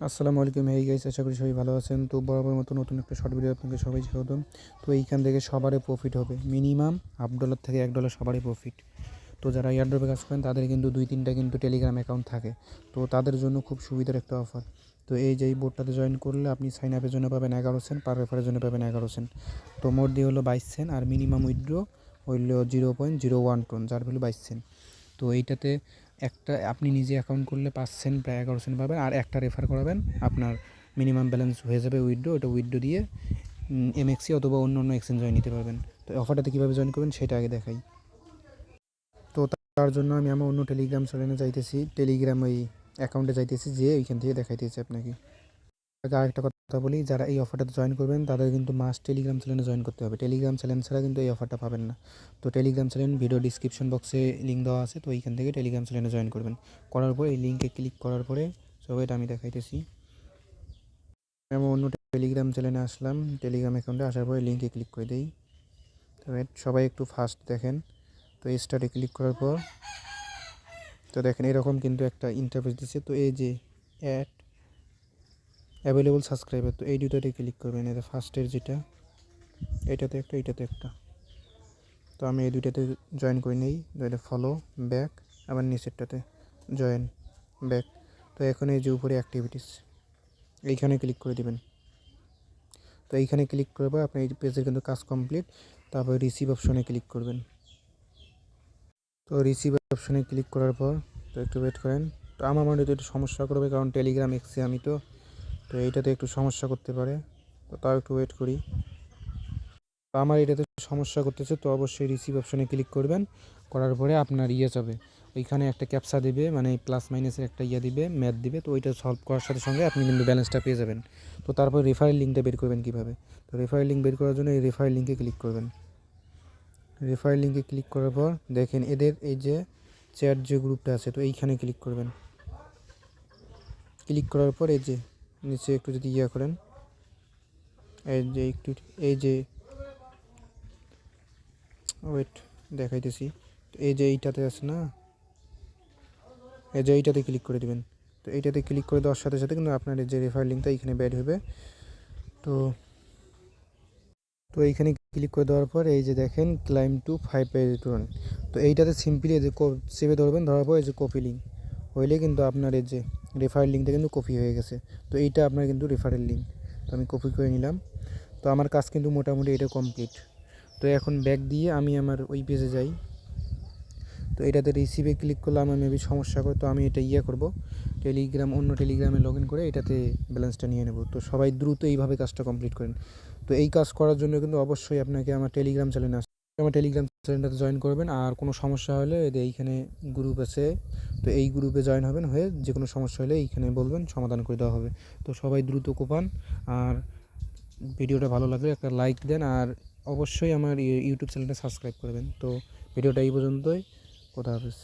আসসালামু আলাইকুম। Hey guys, আশা করি সবাই ভালো আছেন। তো বরাবর মতো নতুন একটা শর্ট ভিডিও আপনাকে সবাই স্বাগতম। তো এইখান থেকে সবারই প্রফিট হবে, মিনিমাম $1 থেকে $1 সবারই প্রফিট। তো যারা এয়ারড্রপে কাজ করেন তাদের কিন্তু 2-3টা কিন্তু টেলিগ্রাম অ্যাকাউন্ট থাকে, তো তাদের জন্য খুব সুবিধার একটা অফার। তো এই যে এই বোর্ডটাতে জয়েন করলে আপনি সাইন আপের জন্য পাবেন 11 সেন্ট, পার রেফারের জন্য পাবেন 11 সেন্ট। তো মোট দিয়ে হলো 22 সেন্ট, আর মিনিমাম উইথড্র হইল 0.01 টন, যার ভ্যালু 22 সেন্ট। তো এইটাতে একটা আপনি নিজে অ্যাকাউন্ট করলে 5 সেন্ট, প্রায় 11 সেন্ট পাবেন, আর একটা রেফার করাবেন, আপনার মিনিমাম ব্যালেন্স হয়ে যাবে উইথড্র। ওটা উইথড্র দিয়ে এমএক্সি অথবা অন্য অন্য এক্সচেঞ্জ জয়েন নিতে পারবেন। তো অফারটাতে কীভাবে জয়েন করবেন সেটা আগে দেখাই। তো তার জন্য আমি আমার অন্য টেলিগ্রাম চ্যানেলে যাইতেছি, টেলিগ্রাম ওই অ্যাকাউন্টে যাইতেছি, যে ওইখান থেকে দেখাইতেছি আপনাকে। আরেকটা কথা বলি, যারা এই অফারটাতে জয়েন করবেন তাদের কিন্তু মাস্ট টেলিগ্রাম চ্যানেলে জয়েন করতে হবে। টেলিগ্রাম চ্যানেল ছাড়া কিন্তু এই অফারটা পাবেন না। তো টেলিগ্রাম চ্যানেল ভিডিও ডিসক্রিপশন বক্সে লিঙ্ক দেওয়া আছে, তো এইখান থেকে টেলিগ্রাম চ্যানেলে জয়েন করবেন। করার পর এই লিঙ্কে ক্লিক করার পরে এটা আমি দেখাইতেছি। আমি অন্য টেলিগ্রাম চ্যানেলে আসলাম, টেলিগ্রাম অ্যাকাউন্টে আসার পরে লিঙ্কে ক্লিক করে দিই। তো সবাই একটু ফাস্ট দেখেন। তো স্টার্টে ক্লিক করার পর তো দেখেন এরকম কিন্তু একটা ইন্টারফেস দিচ্ছে। তো এই যে অ্যাড অ্যাভেলেবল সাবস্ক্রাইবার, তো এই দুটোতে ক্লিক করবেন। এটা ফার্স্টের যেটা, এটাতে একটা। তো আমি এই দুইটাতে জয়েন করে নিই। এটা ফলো ব্যাক, আবার নিচেরটাতে জয়েন ব্যাক। তো এখন এই যে উপরে অ্যাক্টিভিটিস, এইখানে ক্লিক করে দিবেন। তো এইখানে ক্লিক করার পর আপনার এই পেজের কিন্তু কাজ কমপ্লিট। তারপর রিসিভ অপশনে ক্লিক করবেন। তো রিসিভ অপশনে ক্লিক করার পর তো একটু ওয়েট করেন। তো আমার মনে হয় একটু সমস্যা করবে, কারণ টেলিগ্রাম এক্সে আমি তো এইটাতে একটু সমস্যা করতে পারে। তো তাও একটু ওয়েট করি। তো আমার এটাতে সমস্যা করতেছে, তো অবশ্যই রিসিভ অপশনে ক্লিক করবেন। করার পরে আপনার যাবে, ওইখানে একটা ক্যাপসা দিবে, মানে প্লাস মাইনাসের একটা দিবে, ম্যাথ দিবে। তো ওইটা সলভ করার সাথে সঙ্গে আপনি কিন্তু ব্যালেন্সটা পেয়ে যাবেন। তো তারপর রেফারেল লিঙ্কটা বের করবেন কীভাবে। তো রেফারেল লিঙ্ক বের করার জন্য এই রেফারেল লিঙ্কে ক্লিক করবেন। রেফারেল লিঙ্কে ক্লিক করার পর দেখেন এদের এই যে চ্যাট যে গ্রুপটা আছে, তো এইখানে ক্লিক করবেন। ক্লিক করার পর এই যে নিচে একটু যদি করেন, এই যে একটু এই যে ওয়েট দেখাইতেছি, এই যে এইটাতে আছে না, এই যে এইটাতে ক্লিক করে দেবেন। তো এইটাতে ক্লিক করে দেওয়ার সাথে সাথে কিন্তু আপনার যে রেফারেল লিঙ্কটা এইখানে ব্যাড হবে। তো তো এইখানে ক্লিক করে দেওয়ার পর এই যে দেখেন ক্লাইম টু 5 পেজ রিটার্ন। তো এইটাতে সিম্পলি এই যে সেভে ধরবেন, ধরার পর এই যে কপি লিঙ্ক হইলে কিন্তু আপনার এই যে রেফারেল লিঙ্কটা কিন্তু কপি হয়ে গেছে। তো এইটা আপনার কিন্তু রেফারেল লিঙ্ক, তো আমি কপি করে নিলাম। তো আমার কাজ কিন্তু মোটামুটি এটা কমপ্লিট। তো এখন ব্যাক দিয়ে আমি আমার ওই পেজে যাই। তো এটাতে রিসিভে ক্লিক করলে আমার মেবি সমস্যা করে, তো আমি এটা করব, অন্য টেলিগ্রামে লগ ইন করে এটাতে ব্যালেন্সটা নিয়ে নেব। তো সবাই দ্রুত এইভাবে কাজটা কমপ্লিট করেন। তো এই কাজ করার জন্য কিন্তু অবশ্যই আপনাকে আমার টেলিগ্রাম চ্যানেলে আমার টেলিগ্রাম চ্যানেলটাতে জয়েন করবেন। আর কোনো সমস্যা হলে এইখানে গ্রুপ আছে, তো এই গ্রুপে জয়েন হবেন, হয়ে যে কোনো সমস্যা হলে এইখানে বলবেন, সমাধান করে দেওয়া হবে। তো সবাই দ্রুত কোপান। আর ভিডিওটা ভালো লাগলে একটা লাইক দেন, আর অবশ্যই আমার ইউটিউব চ্যানেলটা সাবস্ক্রাইব করবেন। তো ভিডিওটা এই পর্যন্তই। খোদা হাফেজ।